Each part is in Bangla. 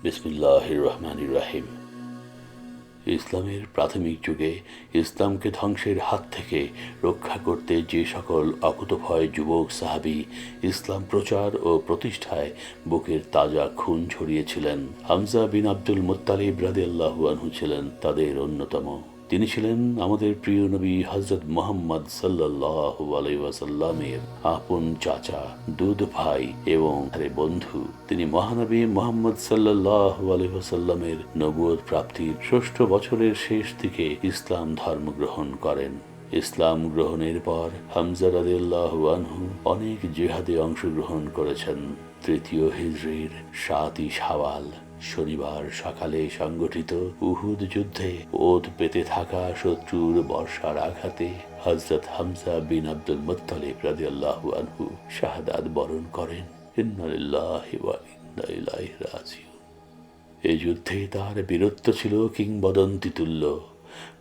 বিসমিল্লাহির রহমানির রহিম। ইসলামের প্রাথমিক যুগে ইসলামকে ধ্বংসের হাত থেকে রক্ষা করতে যে সকল অকুতভয় যুবক সাহাবী ইসলাম প্রচার ও প্রতিষ্ঠায় বুকের তাজা খুন ঝরিয়েছিলেন, হামজা বিন আব্দুল মুত্তালিব রাদিয়াল্লাহু আনহু ছিলেন তাদের অন্যতম। তিনি ছিলেন আমাদের প্রিয় নবী হযরত মুহাম্মদ সাল্লাল্লাহু আলাইহি ওয়াসাল্লামের আপন চাচা, দুধ ভাই এবং বন্ধু। তিনি মহানবী মুহাম্মদ সাল্লাল্লাহু আলাইহি ওয়াসাল্লামের নবুয়ত প্রাপ্তির ষষ্ঠ বছরের শেষ দিকে ইসলাম ধর্ম গ্রহণ করেন। ইসলাম গ্রহণের পর হামজা রাদিয়াল্লাহু আনহু অনেক জিহাদে অংশগ্রহণ করেছেন। তৃতীয় হিজরির ৭ই শাওয়াল শনিবার সকালে সংগঠিত উহুদ যুদ্ধে ওত পেতে থাকা শত্রুর বর্ষার আঘাতে হযরত হামজা বিন আব্দুল মুত্তালিব রাদিয়াল্লাহু আনহু শাহাদাত বরণ করেন। ইন্না লিল্লাহি ওয়া ইন্না ইলাইহি রাজিউন। এই যুদ্ধে তার বীরত্ব ছিল কিংবদন্তি তুল্য।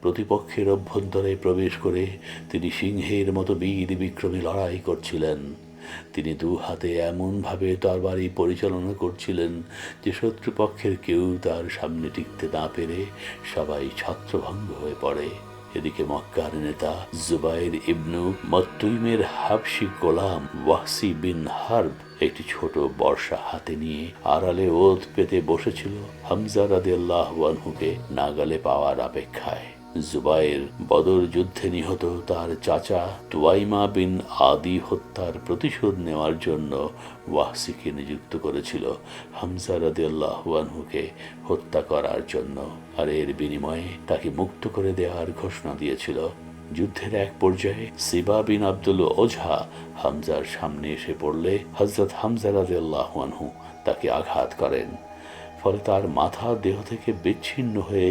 প্রতিপক্ষের অভ্যন্তরে প্রবেশ করে তিনি সিংহের মতো বীর বিক্রমে লড়াই করছিলেন। তিনি দু হাতে এমনভাবে তরবারি পরিচালনা করছিলেন যে শত্রুপক্ষের কেউ তার সামনে টিকতে না পেরে সবাই ছত্রভঙ্গ হয়ে পড়ে। এদিকে মক্কার নেতা জুবাইর ইবনু মতউমের হাবশি গোলাম ওয়াহসি বিন হারব একটি ছোট বর্শা হাতে নিয়ে আড়ালে ওত পেতে বসেছিল হামজা রাদিয়াল্লাহু আনহুকে নাগালে পাওয়ার অপেক্ষায়। জুবাইর বদর যুদ্ধে নিহত তার চাচা তুয়াইমা বিন আদি হত্যার প্রতিশোধ নেওয়ার জন্য ওয়াহসিকে নিযুক্ত করেছিল হামজা রাদিয়াল্লাহু আনহুকে হত্যা করার জন্য, আর এর বিনিময়ে তাকে মুক্ত করে দেওয়ার ঘোষণা দিয়েছিল। যুদ্ধের এক পর্যায়ে সিবা বিন আব্দুল ওঝা হামজার সামনে এসে পড়লে হযরত হামজা রাদিয়াল্লাহু আনহু তাকে আঘাত করেন। ফলে তার মাথা দেহ থেকে বিচ্ছিন্ন হয়ে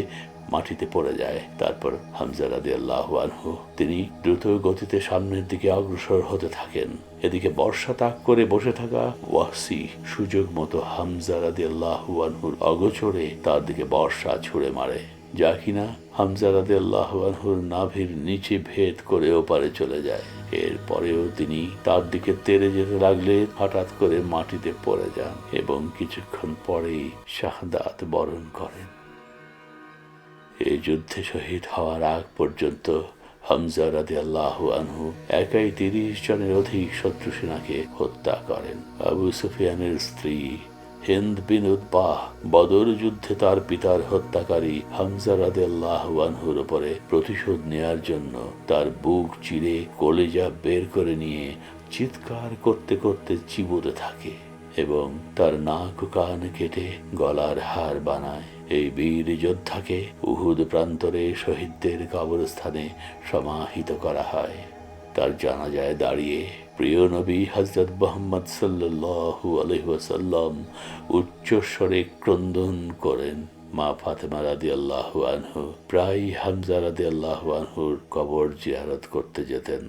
মাটিতে পড়ে যায়। তারপর হামজা রাদিয়াল্লাহু আনহু তিনি দ্রুত গতিতে সামনের দিকে অগ্রসর হতে থাকেন। এদিকে বর্ষা তাক করে বসে থাকা ওয়াহসি সুযোগ মতো হামজা রাদিয়াল্লাহু আনহুর অগোচরে তার দিকে বর্ষা ছুঁড়ে মারে, যা কিনা হামজা রাদিয়াল্লাহু আনহুর নাভির নিচে ভেদ করে ওপারে চলে যায়। এরপরেও তিনি তার দিকে তেড়ে যেতে লাগলে হঠাৎ করে মাটিতে পড়ে যান এবং কিছুক্ষণ পরেই শাহাদাত বরণ করেন। এই যুদ্ধে শহীদ হওয়ার আগ পর্যন্ত হামজা রাদিয়াল্লাহু আনহু একাই ৩০ জনের অধিক শত্রু সেনাকে হত্যা করেন। আবু সুফিয়ানের স্ত্রী হিন্দ বিন উতবাহ বদর যুদ্ধে তার পিতার হত্যাকারী হামজা রাদিয়াল্লাহু আনহুর উপরে প্রতিশোধ নেয়ার জন্য তার বুক চিরে কলিজা বের করে নিয়ে চিৎকার করতে করতে চিবোতে থাকে এবং তার নাক ও কান কেটে গলার হার বানায়। এই বীর যোদ্ধাকে উহুদ প্রান্তরে শহীদদের কবরস্থানে সমাহিত করা হয়। তার জানাজায় দাঁড়িয়ে প্রিয় নবী হযরত মুহাম্মদ সাল্লাল্লাহু আলাইহি ওয়াসাল্লাম উচ্চস্বরে ক্রন্দন করেন। মা ফাতেমা রাদিয়াল্লাহু আনহু প্রায় হামজা রাদিয়াল্লাহু আনহুর কবর জিয়ারত করতে যেতেন।